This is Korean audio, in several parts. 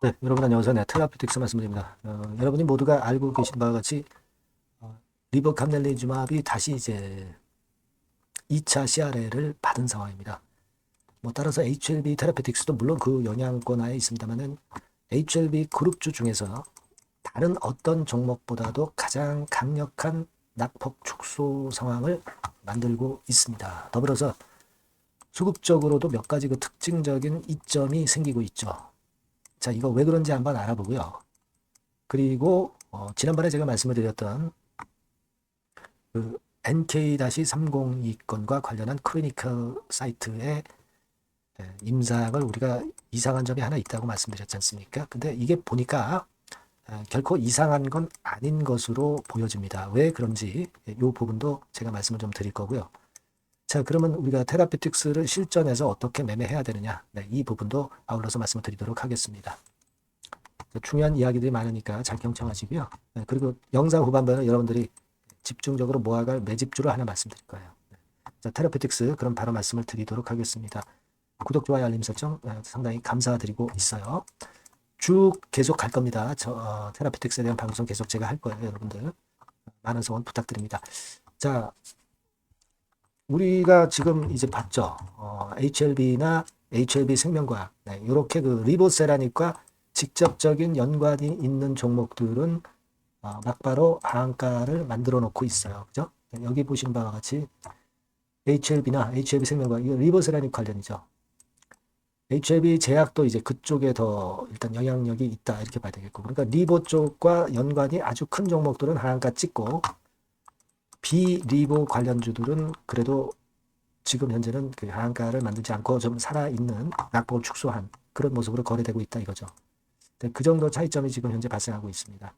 네, 여러분 안녕하세요. 네, 테라피틱스 말씀드립니다. 여러분이 모두가 알고 계신 바와 같이 리버캄넬리주마블이 다시 이제 2차 CRL을 받은 상황입니다. 뭐 따라서 HLB 테라피틱스도 물론 그 영향권하에 있습니다만은 HLB 그룹주 중에서 다른 어떤 종목보다도 가장 강력한 낙폭 축소 상황을 만들고 있습니다. 더불어서 수급적으로도 몇 가지 그 특징적인 이점이 생기고 있죠. 자, 이거 왜 그런지 한번 알아보고요. 그리고 지난번에 제가 말씀을 드렸던 그 NK-302건과 관련한 클리니컬 사이트의 임상을 우리가 이상한 점이 하나 있다고 말씀드렸지 않습니까? 근데 이게 보니까 결코 이상한 건 아닌 것으로 보여집니다. 왜 그런지 이 부분도 제가 말씀을 좀 드릴 거고요. 자, 그러면 우리가 테라피틱스를 실전에서 어떻게 매매해야 되느냐? 네, 이 부분도 아울러서 말씀을 드리도록 하겠습니다. 중요한 이야기들이 많으니까 잘 경청하시고요. 네, 그리고 영상 후반부에는 여러분들이 집중적으로 모아갈 매집주를 하나 말씀드릴 거예요. 자, 테라피틱스 그럼 바로 말씀을 드리도록 하겠습니다. 구독, 좋아요, 알림 설정 상당히 감사드리고 있어요. 쭉 계속 갈 겁니다. 테라피틱스에 대한 방송 계속 제가 할 거예요. 여러분들 많은 소원 부탁드립니다. 자, 우리가 지금 이제 봤죠. HLB나 HLB 생명과학 이렇게 그 리보세라닉과 직접적인 연관이 있는 종목들은 막바로 하한가를 만들어 놓고 있어요. 그죠? 여기 보시는 바와 같이 HLB나 HLB 생명과학, 이거 리보세라닉 관련이죠. HLB 제약도 이제 그쪽에 더 일단 영향력이 있다 이렇게 봐야 되겠고, 그러니까 리보 쪽과 연관이 아주 큰 종목들은 하한가 찍고 비리보 관련주들은 그래도 지금 현재는 그 하한가를 만들지 않고 좀 살아있는 낙폭을 축소한 그런 모습으로 거래되고 있다 이거죠. 그 정도 차이점이 지금 현재 발생하고 있습니다.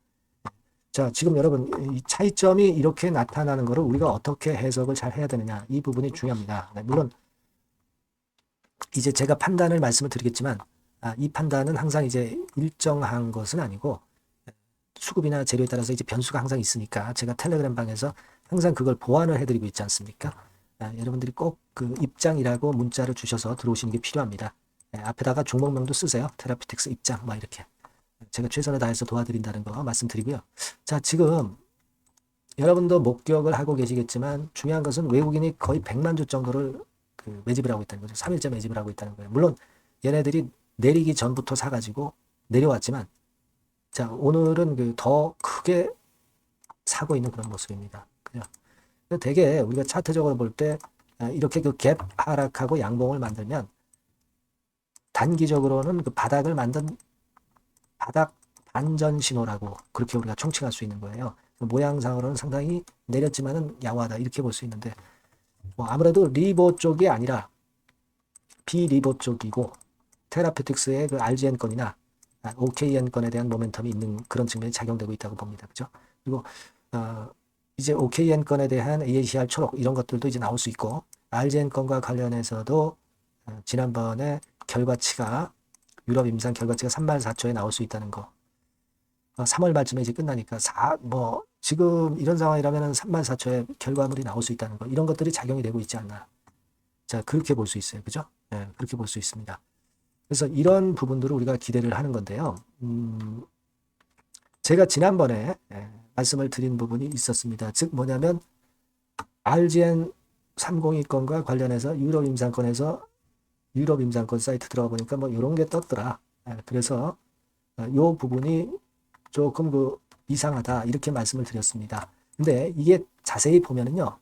자, 지금 여러분 이 차이점이 이렇게 나타나는 것을 우리가 어떻게 해석을 잘 해야 되느냐, 이 부분이 중요합니다. 물론 이제 제가 판단을 말씀을 드리겠지만 이 판단은 항상 이제 일정한 것은 아니고 수급이나 재료에 따라서 이제 변수가 항상 있으니까 제가 텔레그램 방에서 항상 그걸 보완을 해드리고 있지 않습니까? 여러분들이 꼭 그 입장이라고 문자를 주셔서 들어오시는 게 필요합니다. 앞에다가 종목명도 쓰세요. 테라피틱스 입장 막 이렇게. 제가 최선을 다해서 도와드린다는 거 말씀드리고요. 자, 지금 여러분도 목격을 하고 계시겠지만 중요한 것은 외국인이 거의 100만 주 정도를 그 매집을 하고 있다는 거죠. 3일째 매집을 하고 있다는 거예요. 물론 얘네들이 내리기 전부터 사가지고 내려왔지만 자, 오늘은 그 더 크게 사고 있는 그런 모습입니다. 그죠? 되게 우리가 차트적으로 볼 때 이렇게 그 갭 하락하고 양봉을 만들면 단기적으로는 그 바닥을 만든 바닥 반전 신호라고 그렇게 우리가 총칭할 수 있는 거예요. 모양상으로는 상당히 내렸지만은 양호하다 이렇게 볼 수 있는데 뭐 아무래도 리보 쪽이 아니라 비리보 쪽이고 테라피틱스의 그 RGN 건이나 OKN 건에 대한 모멘텀이 있는 그런 측면이 작용되고 있다고 봅니다. 그죠? 그리고 이제 OKN 건에 대한 AACR 초록 이런 것들도 이제 나올 수 있고 RGN 건과 관련해서도 지난번에 결과치가 유럽 임상 결과치가 34,000에 나올 수 있다는 거. 3월 말쯤에 이제 끝나니까 뭐 지금 이런 상황이라면 34,000에 결과물이 나올 수 있다는 거. 이런 것들이 작용이 되고 있지 않나. 자, 그렇게 볼 수 있어요. 그죠? 네, 그렇게 볼 수 있습니다. 그래서 이런 부분들을 우리가 기대를 하는 건데요. 제가 지난번에 말씀을 드린 부분이 있었습니다. 즉 뭐냐면 RGN 302건과 관련해서 유럽 임상권에서 유럽 임상권 사이트 들어가 보니까 뭐 이런 게 떴더라. 그래서 이 부분이 조금 그 이상하다 이렇게 말씀을 드렸습니다. 근데 이게 자세히 보면은요.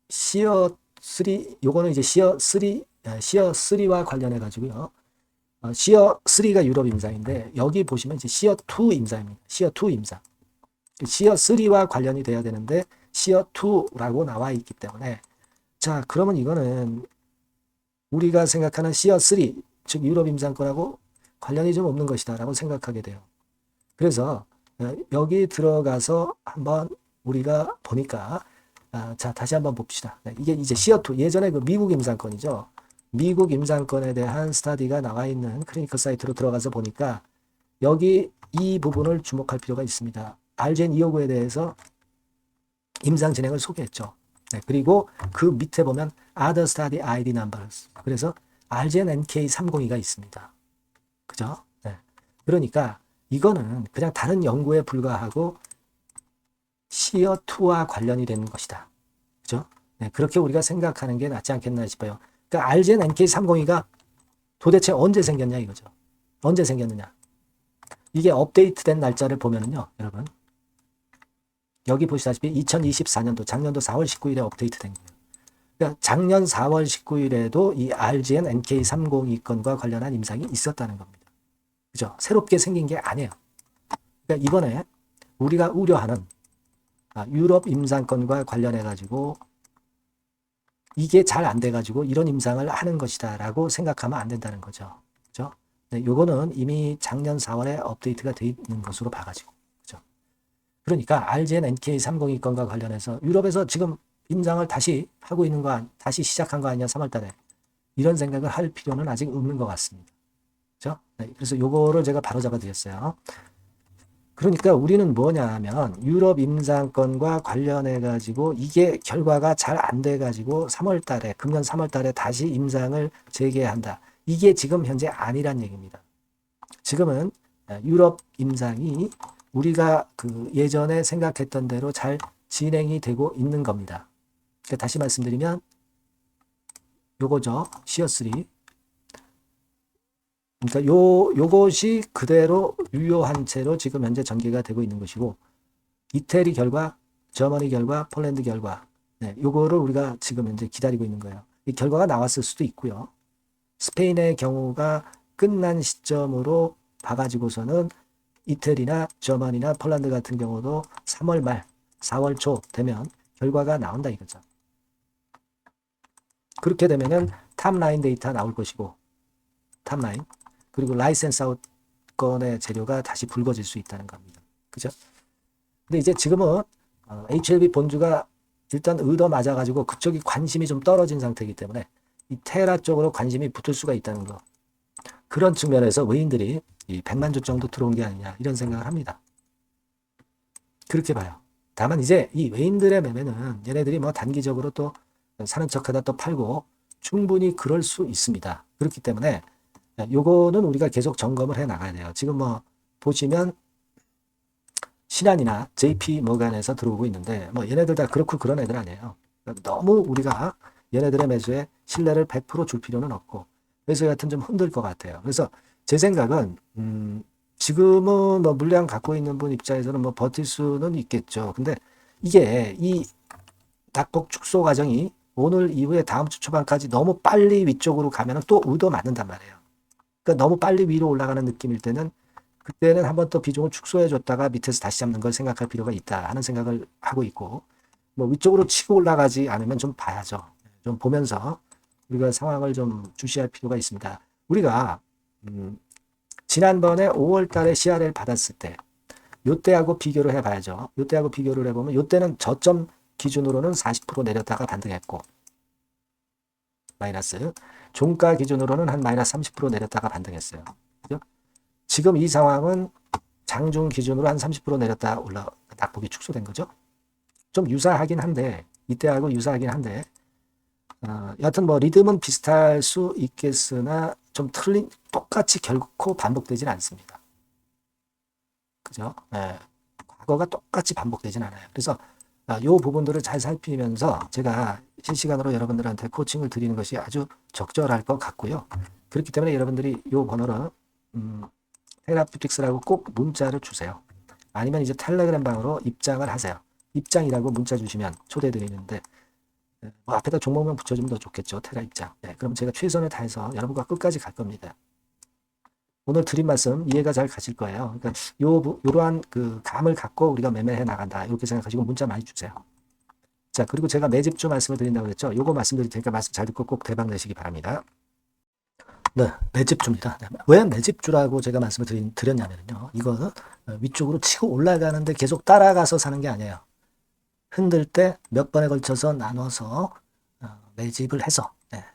시어 3 요거는 이제 시어 3와 관련해 가지고요. 시어 3가 유럽 임상인데 여기 보시면 이제 시어 2 임상입니다. 시어 2 임상. 시어 3와 관련이 돼야 되는데 시어 2라고 나와 있기 때문에 자, 그러면 이거는 우리가 생각하는 시어 3, 즉 유럽 임상권하고 관련이 좀 없는 것이다라고 생각하게 돼요. 그래서 여기 들어가서 한번 우리가 보니까 자, 다시 한번 봅시다. 이게 이제 시어2 예전에 그 미국 임상권이죠. 미국 임상권에 대한 스타디가 나와 있는 클리니컬 사이트로 들어가서 보니까 여기 이 부분을 주목할 필요가 있습니다. RGN 259에 대해서 임상 진행을 소개했죠. 그리고 그 밑에 보면 Other Study ID Numbers. 그래서 RGN NK302가 있습니다. 그죠? 네. 그러니까 이거는 그냥 다른 연구에 불과하고 시어2와 관련이 되는 것이다. 그죠? 네, 그렇게 우리가 생각하는 게 낫지 않겠나 싶어요. 그러니까 RGN NK302가 도대체 언제 생겼냐 이거죠. 언제 생겼느냐. 이게 업데이트된 날짜를 보면은요, 여러분. 여기 보시다시피 2024년도, 작년도 4월 19일에 업데이트된 거예요. 그러니까 작년 4월 19일에도 이 RGN NK302 건과 관련한 임상이 있었다는 겁니다. 그죠? 새롭게 생긴 게 아니에요. 그러니까 이번에 우리가 우려하는 유럽 임상건과 관련해 가지고 이게 잘 안 돼 가지고 이런 임상을 하는 것이다라고 생각하면 안 된다는 거죠. 그죠? 네, 요거는 이미 작년 4월에 업데이트가 돼 있는 것으로 봐가지고. 그죠? 그러니까 RGN NK302 건과 관련해서 유럽에서 지금 임상을 다시 하고 있는 다시 시작한 거 아니냐, 3월 달에. 이런 생각을 할 필요는 아직 없는 것 같습니다. 그죠? 네, 그래서 요거를 제가 바로 잡아 드렸어요. 그러니까 우리는 뭐냐 하면 유럽 임상건과 관련해 가지고 이게 결과가 잘 안 돼 가지고 3월 달에, 금년 3월 달에 다시 임상을 재개한다. 이게 지금 현재 아니란 얘기입니다. 지금은 유럽 임상이 우리가 그 예전에 생각했던 대로 잘 진행이 되고 있는 겁니다. 그러니까 다시 말씀드리면 요거죠. 시어3. 그러니까 요것이 그대로 유효한 채로 지금 현재 전개가 되고 있는 것이고, 이태리 결과, 저머니 결과, 폴란드 결과, 네, 요거를 우리가 지금 현재 기다리고 있는 거예요. 이 결과가 나왔을 수도 있고요. 스페인의 경우가 끝난 시점으로 봐가지고서는 이태리나 저머니나 폴란드 같은 경우도 3월 말, 4월 초 되면 결과가 나온다 이거죠. 그렇게 되면은 탑라인 데이터 나올 것이고, 탑라인. 그리고 라이센스 아웃 건의 재료가 다시 불거질 수 있다는 겁니다. 그죠? 근데 이제 지금은 HLB 본주가 일단 얻어 맞아가지고 그쪽이 관심이 좀 떨어진 상태이기 때문에 이 테라 쪽으로 관심이 붙을 수가 있다는 거. 그런 측면에서 외인들이 이 100만 주 정도 들어온 게 아니냐 이런 생각을 합니다. 그렇게 봐요. 다만 이제 이 외인들의 매매는 얘네들이 뭐 단기적으로 또 사는 척하다 또 팔고 충분히 그럴 수 있습니다. 그렇기 때문에 요거는 우리가 계속 점검을 해 나가야 돼요. 지금 뭐 보시면 신한이나 JP 모간에서 들어오고 있는데 뭐 얘네들 다 그렇고 그런 애들 아니에요. 그러니까 너무 우리가 얘네들의 매수에 신뢰를 100%줄 필요는 없고 그래서 여하튼 좀 힘들 것 같아요. 그래서 제 생각은 지금은 뭐 물량 갖고 있는 분 입장에서는 뭐 버틸 수는 있겠죠. 근데 이게 이 낙폭 축소 과정이 오늘 이후에 다음 주 초반까지 너무 빨리 위쪽으로 가면 또 얻어 맞는단 말이에요. 그러니까 너무 빨리 위로 올라가는 느낌일 때는 그때는 한번 또 비중을 축소해 줬다가 밑에서 다시 잡는 걸 생각할 필요가 있다 하는 생각을 하고 있고 뭐 위쪽으로 치고 올라가지 않으면 좀 봐야죠. 좀 보면서 우리가 상황을 좀 주시할 필요가 있습니다. 우리가 지난번에 5월 달에 CRL 받았을 때 요때하고 비교를 해봐야죠. 요때하고 비교를 해보면 요때는 저점 기준으로는 40% 내렸다가 반등했고 마이너스 종가 기준으로는 한 마이너스 30% 내렸다가 반등했어요. 그죠? 지금 이 상황은 장중 기준으로 한 30% 내렸다 낙폭이 축소된 거죠. 좀 유사하긴 한데 이때하고 유사하긴 한데 여하튼 뭐 리듬은 비슷할 수 있겠으나 좀 틀린 똑같이 결코 반복되진 않습니다. 그죠? 네. 과거가 똑같이 반복되진 않아요. 그래서 요 부분들을 잘 살피면서 제가 실시간으로 여러분들한테 코칭을 드리는 것이 아주 적절할 것 같고요. 그렇기 때문에 여러분들이 요 번호를 테라퓨틱스라고 꼭 문자를 주세요. 아니면 이제 텔레그램 방으로 입장을 하세요. 입장이라고 문자 주시면 초대 드리는데 뭐 앞에다 종목만 붙여주면 더 좋겠죠. 테라 입장. 네, 그럼 제가 최선을 다해서 여러분과 끝까지 갈 겁니다. 오늘 드린 말씀 이해가 잘 가실 거예요. 그러니까 요러한 그 감을 갖고 우리가 매매해 나간다. 이렇게 생각하시고 문자 많이 주세요. 자, 그리고 제가 매집주 말씀을 드린다고 그랬죠. 요거 말씀드릴 테니까 말씀 잘 듣고 꼭 대박 내시기 바랍니다. 네, 매집주입니다. 왜 매집주라고 제가 말씀을 드렸냐면요. 이거는 위쪽으로 치고 올라가는데 계속 따라가서 사는 게 아니에요. 흔들 때 몇 번에 걸쳐서 나눠서 매집을 해서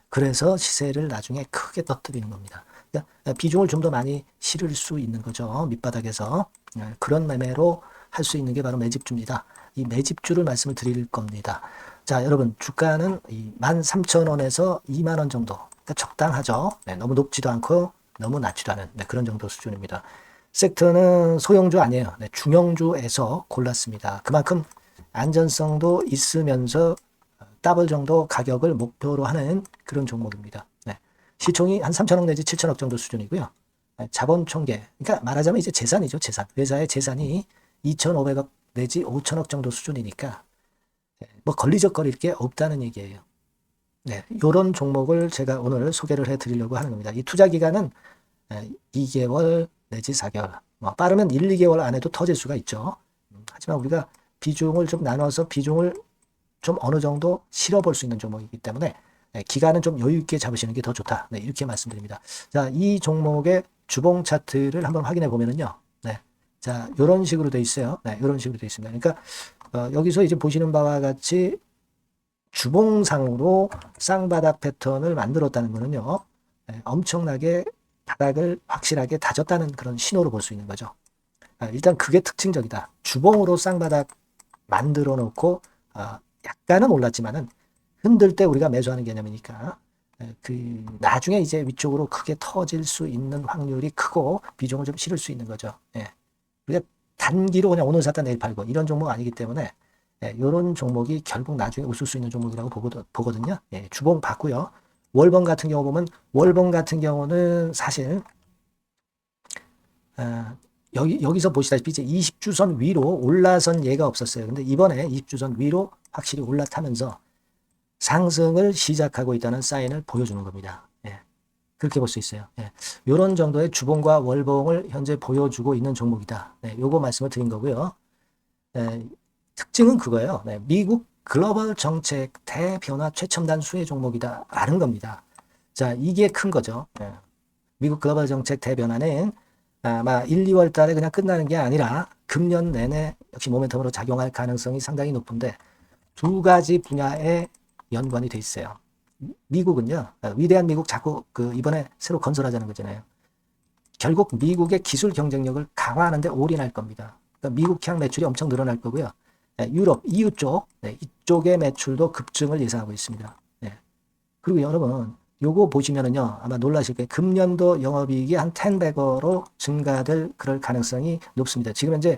그래서 시세를 나중에 크게 터뜨리는 겁니다. 그러니까 비중을 좀 더 많이 실을 수 있는 거죠. 밑바닥에서 그런 매매로 할 수 있는 게 바로 매집주입니다. 이 매집주를 말씀을 드릴 겁니다. 자, 여러분 주가는 13,000원에서 2만 원 정도. 그러니까 적당하죠. 네, 너무 높지도 않고 너무 낮지도 않은 그런 정도 수준입니다. 섹터는 소형주 아니에요. 중형주에서 골랐습니다. 그만큼 안전성도 있으면서 더블 정도 가격을 목표로 하는 그런 종목입니다. 시총이 한 3천억 내지 7천억 정도 수준이고요. 자본 총계, 그러니까 말하자면 이제 재산이죠. 재산. 회사의 재산이 2,500억 내지 5천억 정도 수준이니까 뭐 걸리적거릴 게 없다는 얘기예요. 이런 종목을 제가 오늘 소개를 해드리려고 하는 겁니다. 이 투자 기간은 2개월 내지 4개월, 뭐 빠르면 1, 2개월 안에도 터질 수가 있죠. 하지만 우리가 비중을 좀 나눠서 비중을 좀 어느 정도 실어볼 수 있는 종목이기 때문에 기간은 좀 여유 있게 잡으시는 게 더 좋다. 이렇게 말씀드립니다. 자, 이 종목의 주봉 차트를 한번 확인해 보면은요. 자, 이런 식으로 돼 있어요. 이런 식으로 돼 있습니다. 그러니까 여기서 이제 보시는 바와 같이 주봉상으로 쌍바닥 패턴을 만들었다는 거는요. 엄청나게 바닥을 확실하게 다졌다는 그런 신호로 볼 수 있는 거죠. 일단 그게 특징적이다. 주봉으로 쌍바닥 만들어 놓고 약간은 올랐지만은 흔들 때 우리가 매수하는 개념이니까 나중에 이제 위쪽으로 크게 터질 수 있는 확률이 크고 비중을 좀 실을 수 있는 거죠. 우리가 단기로 그냥 오늘 샀다 내일 팔고 이런 종목 아니기 때문에 이런 종목이 결국 나중에 웃을 수 있는 종목이라고 보거든요. 주봉 봤고요. 월봉 같은 경우 보면 월봉 같은 경우는 사실 여기서 보시다시피 이제 20주선 위로 올라선 예가 없었어요. 근데 이번에 20주선 위로 확실히 올라타면서 상승을 시작하고 있다는 사인을 보여주는 겁니다. 그렇게 볼 수 있어요. 이런 정도의 주봉과 월봉을 현재 보여주고 있는 종목이다. 요거 말씀을 드린 거고요. 특징은 그거예요. 미국 글로벌 정책 대변화 최첨단 수혜 종목이다 라는 겁니다. 자, 이게 큰 거죠. 미국 글로벌 정책 대변화는 아마 1, 2월 달에 그냥 끝나는 게 아니라 금년 내내 역시 모멘텀으로 작용할 가능성이 상당히 높은데 두 가지 분야에 연관이 돼 있어요. 미국은요, 위대한 미국 자꾸 이번에 새로 건설하자는 거잖아요. 결국 미국의 기술 경쟁력을 강화하는데 올인할 겁니다. 그러니까 미국향 매출이 엄청 늘어날 거고요. 유럽, EU 쪽, 이쪽의 매출도 급증을 예상하고 있습니다. 그리고 여러분, 요거 보시면은요, 아마 놀라실 거예요. 금년도 영업이익이 한 10배로 증가될 그럴 가능성이 높습니다. 지금 현재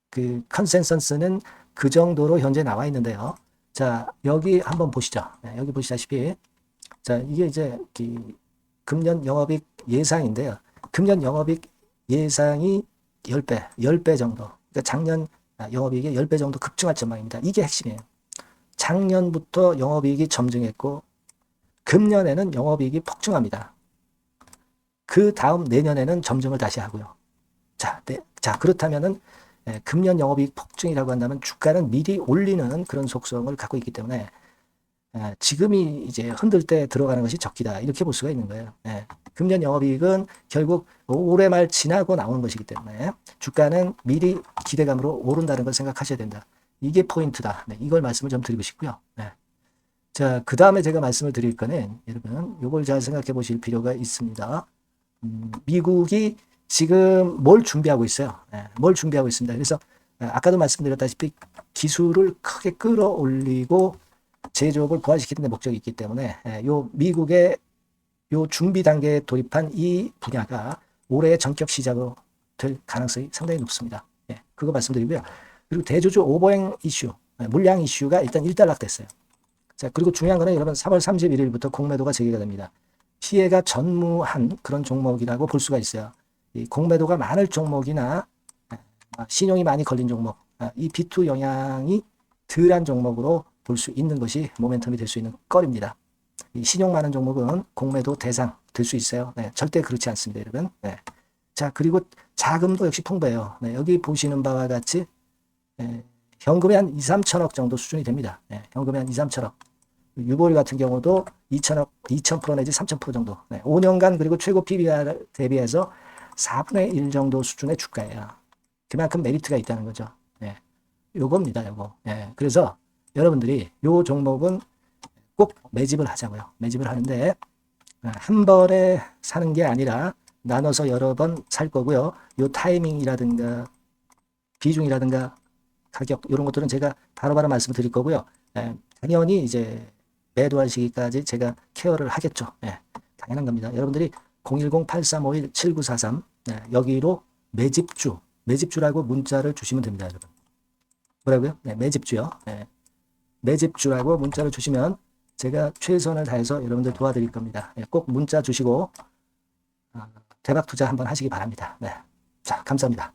그 컨센서스는 그 정도로 현재 나와 있는데요. 자, 여기 한번 보시죠. 여기 보시다시피, 자, 이게 이제 금년 영업이익 예상인데요. 금년 영업이익 예상이 10배 정도. 그러니까 작년 영업이익이 10배 정도 급증할 전망입니다. 이게 핵심이에요. 작년부터 영업이익이 점증했고, 금년에는 영업이익이 폭증합니다. 그 다음 내년에는 점증을 다시 하고요. 자, 그렇다면은 금년 영업이익 폭증이라고 한다면 주가는 미리 올리는 그런 속성을 갖고 있기 때문에 지금이 이제 흔들 때 들어가는 것이 적기다 이렇게 볼 수가 있는 거예요. 금년 영업이익은 결국 올해 말 지나고 나오는 것이기 때문에 주가는 미리 기대감으로 오른다는 걸 생각하셔야 된다. 이게 포인트다. 이걸 말씀을 좀 드리고 싶고요. 자, 그 다음에 제가 말씀을 드릴 거는 여러분 이걸 잘 생각해 보실 필요가 있습니다. 미국이 지금 뭘 준비하고 있어요. 뭘 준비하고 있습니다. 그래서 아까도 말씀드렸다시피 기술을 크게 끌어올리고 제조업을 부활시키는 데 목적이 있기 때문에 요 미국의 요 준비 단계에 돌입한 이 분야가 올해 전격 시작으로 될 가능성이 상당히 높습니다. 그거 말씀드리고요. 그리고 대주주 오버행 이슈, 물량 이슈가 일단 일단락됐어요. 자, 그리고 중요한 거는 여러분 3월 31일부터 공매도가 재개가 됩니다. 피해가 전무한 그런 종목이라고 볼 수가 있어요. 이 공매도가 많을 종목이나 신용이 많이 걸린 종목, 이 B2 영향이 덜한 종목으로 볼 수 있는 것이 모멘텀이 될 수 있는 거리입니다. 이 신용 많은 종목은 공매도 대상 될 수 있어요. 절대 그렇지 않습니다, 여러분. 자, 그리고 자금도 역시 풍부해요. 여기 보시는 바와 같이 현금이 한 2, 3천억 정도 수준이 됩니다. 현금이 한 2, 3천억. 유보율 같은 경우도 2천억, 2,000% 내지 3,000% 정도. 5년간 그리고 최고 PBR 대비해서 4분의 1 정도 수준의 주가예요. 그만큼 메리트가 있다는 거죠. 요겁니다, 요거. 그래서 여러분들이 요 종목은 꼭 매집을 하자고요. 매집을 하는데 한 번에 사는 게 아니라 나눠서 여러 번 살 거고요. 요 타이밍이라든가 비중이라든가 가격 이런 것들은 제가 바로바로 말씀을 드릴 거고요. 당연히 이제 매도할 시기까지 제가 케어를 하겠죠. 당연한 겁니다. 여러분들이 010-8351-7943 네, 여기로 매집주라고 문자를 주시면 됩니다. 여러분. 뭐라고요? 네, 매집주요. 네, 매집주라고 문자를 주시면 제가 최선을 다해서 여러분들 도와드릴 겁니다. 네, 꼭 문자 주시고 대박 투자 한번 하시기 바랍니다. 네, 자, 감사합니다.